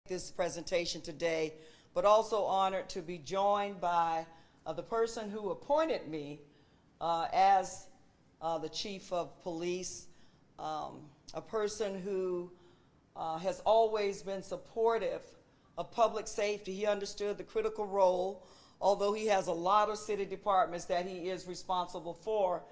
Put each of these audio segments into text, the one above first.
this presentation today, but also honored to be joined by the person who appointed me as the chief of police, a person who has always been supportive of public safety. He understood the critical role, although he has a lot of city departments that he is responsible for.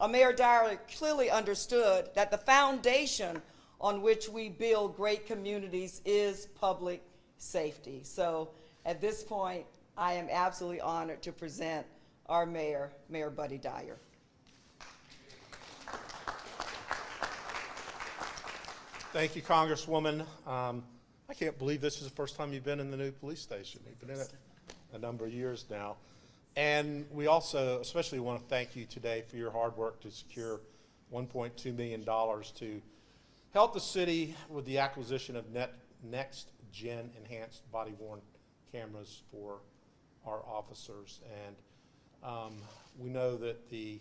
Mayor Dyer clearly understood that the foundation on which we build great communities is public safety. So at this point, I am absolutely honored to present our mayor, Mayor Buddy Dyer. Thank you, Congresswoman. I can't believe this is the first time you've been in the new police station. You've been in it a number of years now. And we also especially want to thank you today for your hard work to secure $1.2 million to help the city with the acquisition of next-gen enhanced body-worn cameras for our officers. And we know that the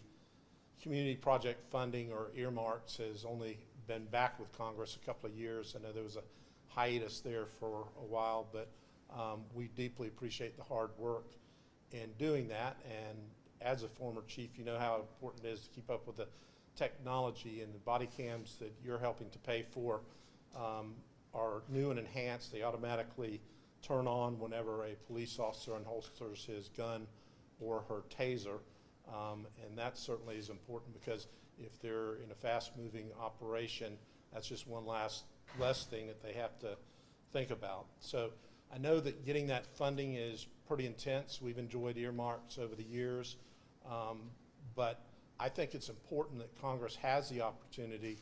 community project funding, or earmarks, has only been back with Congress a couple of years. I know there was a hiatus there for a while, but we deeply appreciate the hard work in doing that. And as a former chief, you know how important it is to keep up with the technology, and the body cams that you're helping to pay for are new and enhanced. They automatically turn on whenever a police officer unholsters his gun or her taser, and that certainly is important, because if they're in a fast-moving operation, that's just one less thing that they have to think about. So I know that getting that funding is pretty intense. We've enjoyed earmarks over the years, but I think it's important that Congress has the opportunity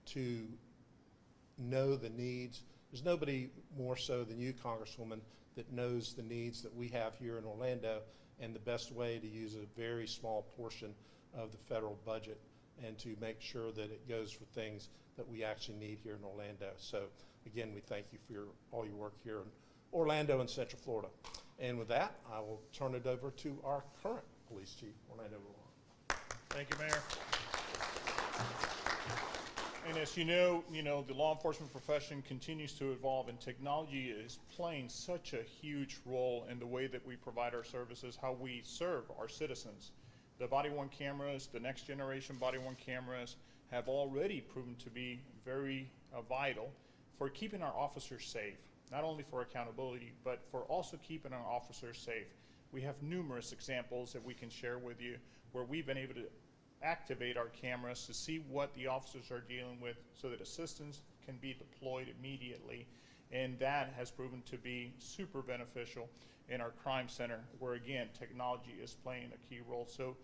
to know the needs. There's nobody more so than you, Congresswoman, that knows the needs that we have here in Orlando, and the best way to use a very small portion of the federal budget and to make sure that it goes for things that we actually need here in Orlando. So again, we thank you for all your work here in Orlando and Central Florida. And with that, I will turn it over to our current police chief, Orlando Ruan. Thank you, Mayor. And as you know, the law enforcement profession continues to evolve, and technology is playing such a huge role in the way that we provide our services, how we serve our citizens. The body-worn cameras, the next generation body-worn cameras, have already proven to be very vital for keeping our officers safe, not only for accountability, but for also keeping our officers safe. We have numerous examples that we can share with you where we've been able to activate our cameras to see what the officers are dealing with, so that assistance can be deployed immediately. And that has proven to be super beneficial in our crime center, where again, technology is playing a key role. So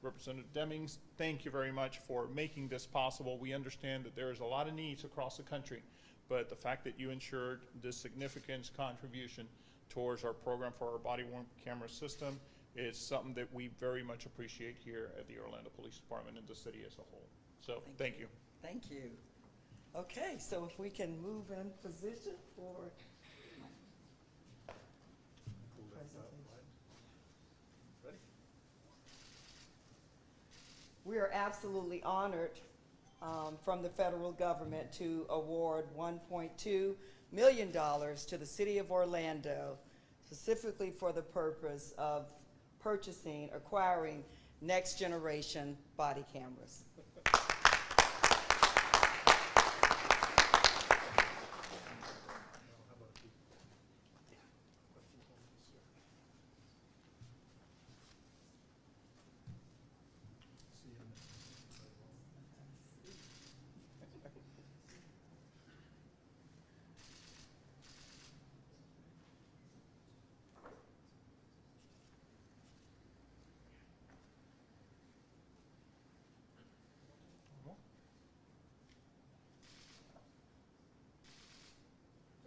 Representative Demings, thank you very much for making this possible. We understand that there is a lot of needs across the country, but the fact that you ensured this significant contribution towards our program for our body-worn camera system is something that we very much appreciate here at the Orlando Police Department and the city as a whole. So thank you. Thank you. Okay, so if we can move in position for presentation. Ready? We are absolutely honored from the federal government to award $1.2 million to the city of Orlando, specifically for the purpose of acquiring next generation body cameras.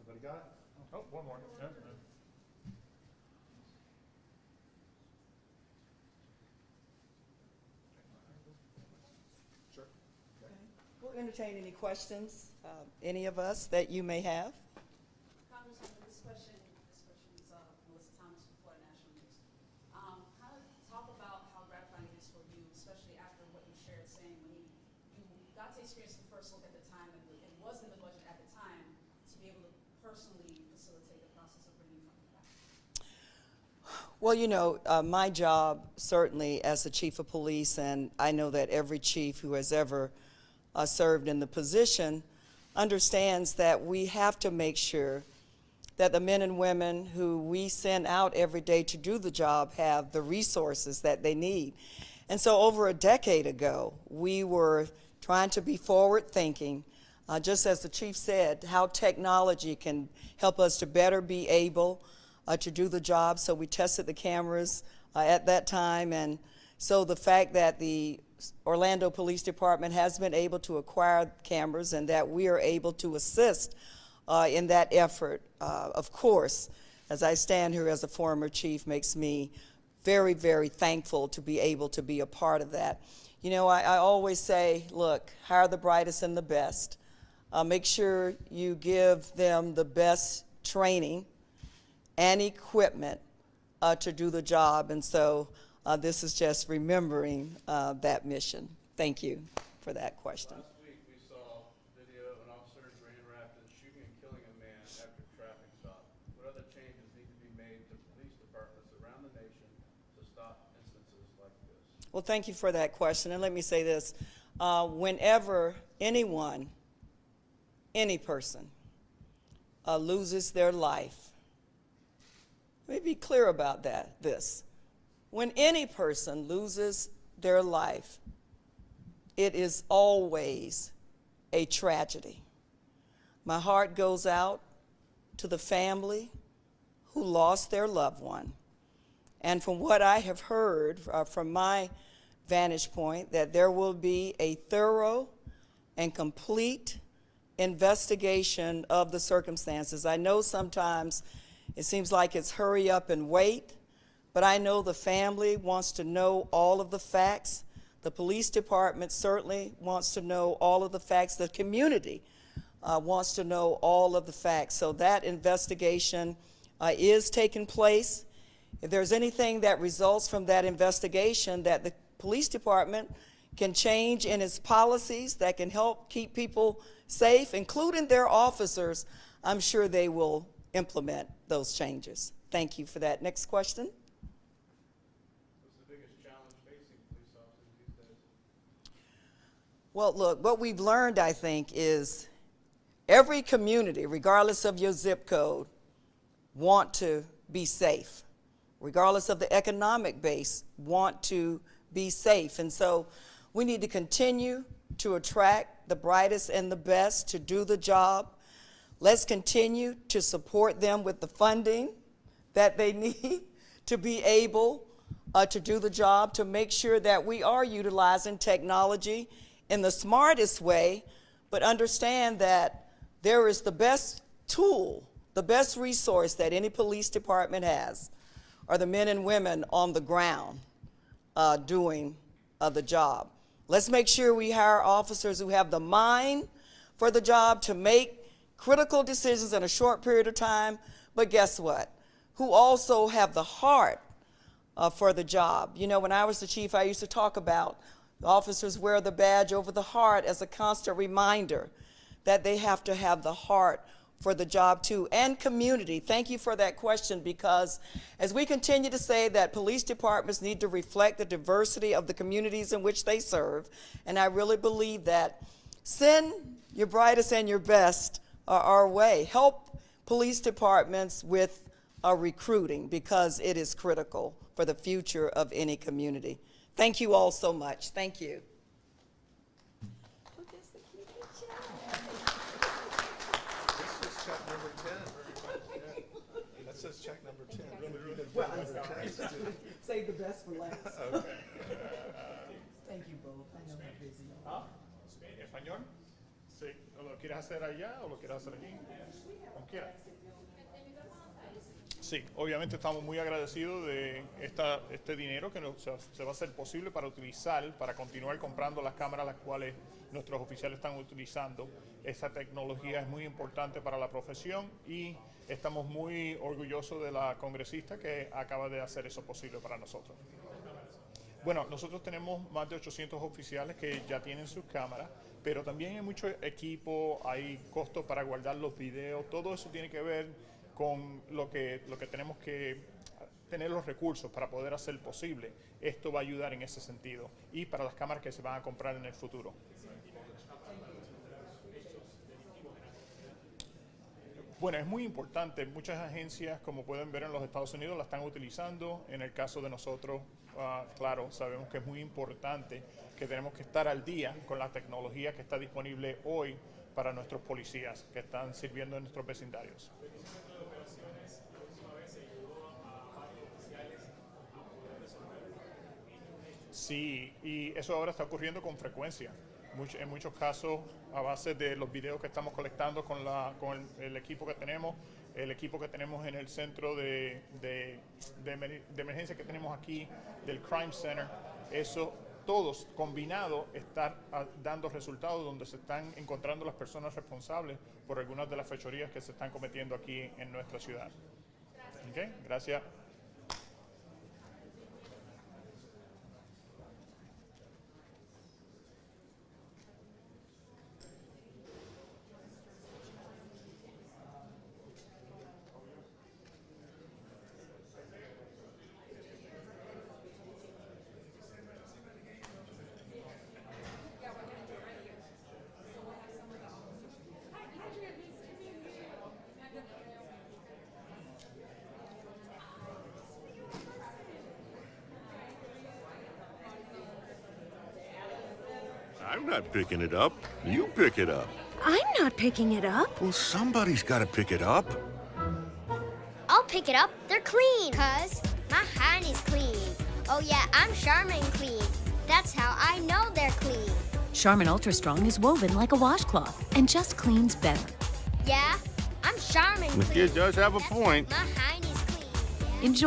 Everybody got it? Oh, one more. Yeah. Sure. Okay. We'll entertain any questions, any of us, that you may have. Congresswoman, this question is Melissa Thomas from Florida National News. Kind of talk about how gratifying it is for you, especially after what you shared, saying when you got to experience the first look at the time, and it was in the budget at the time, to be able to personally facilitate process of bringing funding back? Well, you know, my job certainly as the chief of police, and I know that every chief who has ever served in the position understands that we have to make sure that the men and women who we send out every day to do the job have the resources that they need. And so over a decade ago, we were trying to be forward-thinking, just as the chief said, how technology can help us to better be able to do the job. So we tested the cameras at that time, and so the fact that the Orlando Police Department has been able to acquire cameras and that we are able to assist in that effort, of course, as I stand here as a former chief, makes me very, very thankful to be able to be a part of that. You know, I always say, look, hire the brightest and the best. Make sure you give them the best training and equipment to do the job. And so this is just remembering that mission. Thank you for that question. Last week, we saw video of an officer in Grand Rapids shooting and killing a man after a traffic stop. What other changes need to be made to police departments around the nation to stop instances like this? Well, thank you for that question. And let me say this. Whenever anyone, any person, loses their life, let me be clear about this. When any person loses their life, it is always a tragedy. My heart goes out to the family who lost their loved one. And from what I have heard from my vantage point, that there will be a thorough and complete investigation of the circumstances. I know sometimes it seems like it's hurry up and wait, but I know the family wants to know all of the facts. The police department certainly wants to know all of the facts. The community wants to know all of the facts. So that investigation is taking place. If there's anything that results from that investigation that the police department can change in its policies that can help keep people safe, including their officers, I'm sure they will implement those changes. Thank you for that. Next question. What's the biggest challenge facing police officers these days? Well, look, what we've learned, I think, is every community, regardless of your zip code, want to be safe. Regardless of the economic base, want to be safe. And so we need to continue to attract the brightest and the best to do the job. Let's continue to support them with the funding that they need to be able to do the job, to make sure that we are utilizing technology in the smartest way, but understand that there is the best tool, the best resource that any police department has are the men and women on the ground doing the job. Let's make sure we hire officers who have the mind for the job to make critical decisions in a short period of time, but guess what? Who also have the heart for the job. You know, when I was the chief, I used to talk about the officers wear the badge over the heart as a constant reminder that they have to have the heart for the job too, and community. Thank you for that question, because as we continue to say that police departments need to reflect the diversity of the communities in which they serve, and I really believe that, send your brightest and your best our way. Help police departments with recruiting, because it is critical for the future of any community. Thank you all so much. Thank you. That says check number 10. Well, I'm sorry. Save the best for last. Okay. Thank you both. I know how busy you are. ¿Español? Sí. ¿Lo quieres hacer allá o lo quieres hacer aquí? Como quieras. Sí, obviamente estamos muy agradecidos de este dinero que se va a hacer posible para utilizar, para continuar comprando las cámaras las cuales nuestros oficiales están utilizando. Esa tecnología es muy importante para la profesión y estamos muy orgullosos de la congresista que acaba de hacer eso posible para nosotros. Bueno, nosotros tenemos más de 800 oficiales que ya tienen sus cámaras, pero también hay mucho equipo, hay costos para guardar los videos, todo eso tiene que ver con lo que tenemos que tener los recursos para poder hacer posible. Esto va a ayudar en ese sentido y para las cámaras que se van a comprar en el futuro. Bueno, es muy importante. Muchas agencias, como pueden ver en los Estados Unidos, la están utilizando. En el caso de nosotros, claro, sabemos que es muy importante que tenemos que estar al día con la tecnología que está disponible hoy para nuestros policías que están sirviendo en nuestros vecindarios. Sí, y eso ahora está ocurriendo con frecuencia. En muchos casos, a base de los videos que estamos colectando con el equipo que tenemos, en el centro de emergencia que tenemos aquí, del Crime Center, eso todos combinados están dando resultados donde se están encontrando las personas responsables por algunas de las fechorías que se están cometiendo aquí en nuestra ciudad. ¿Okay? Gracias. I'm not picking it up. You pick it up. I'm not picking it up. Well, somebody's got to pick it up. I'll pick it up. They're clean. Cuz my hand is clean. Oh yeah, I'm Charmin clean. That's how I know they're clean. Charmin Ultra Strong is woven like a washcloth and just cleans better. Yeah, I'm Charmin The clean. kid does have a point. My hand is clean. Enjoy.